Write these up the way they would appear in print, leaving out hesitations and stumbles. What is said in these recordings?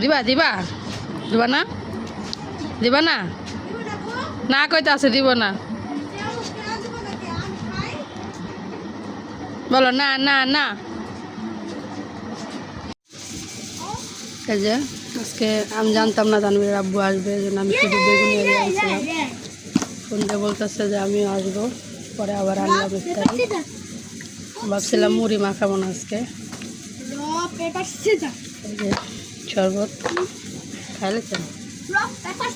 দিবা দিবা দিবা না দিবা না না কইতে আছে দিব না বলো না না না এই যে আজকে আমি জানতাম না তানভীরের আব্বু আসবে এই জন্য আমি শুধু বেগুনি এনে আনছিলাম ফোন দিয়ে বলতেছে যে আমিও আসবো পরে আবার আনলাম ইফতারি ভাবছিলাম মুড়ি মাখাবো না আজকে এই যে শরবত খাইলেছেন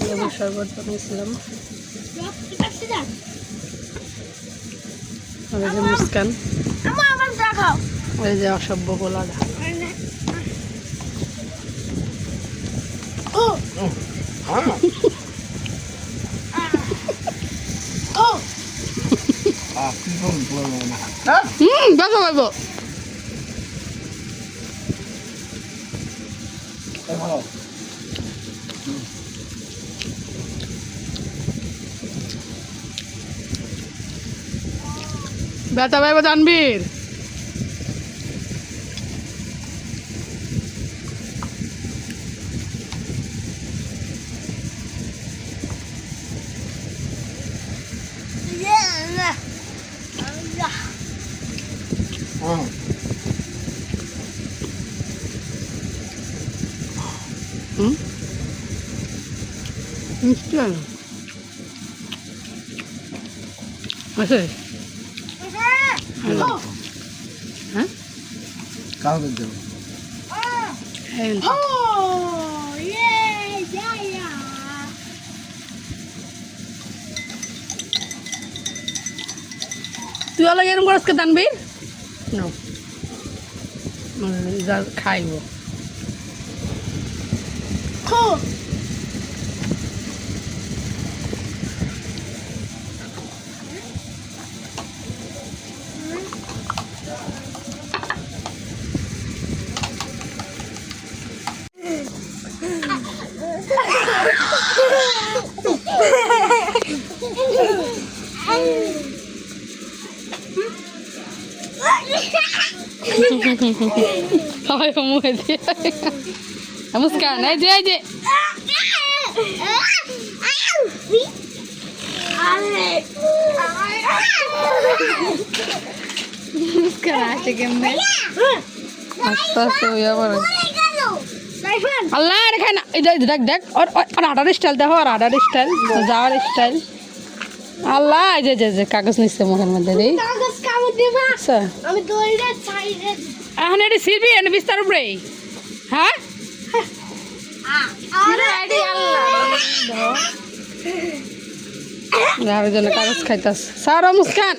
লেবুর শরবত বানিয়েছিলাম আর এই যে মুস্কান এই যে অসভ্য গোলাটা বাবা বাবা বেটা ভাই তানভীর মিষ্টি আছে হ্যাঁ কাগজ দেবো তুই আলাদা এরকম করস কে তানভীর যা খাইব সবাই মুখে দিয়ে মুস্কান এই যে এই যে মুস্কান আছে কেমনে আস্তে আস্তে হইয়া পড়ে আল্লাহ রেখে না এই দেখ দেখ আর আডার স্টাইল দেখো আর আডার স্টাইল যাওয়ার স্টাইল আল্লাহ এই যে যে কাগজ নিচ্ছে মুখের মধ্যে রে এখন এটি সিরবি এনে বিস্তার উপরে হ্যাঁ আর জন্য কাগজ খাইতাস সারা মুস্কান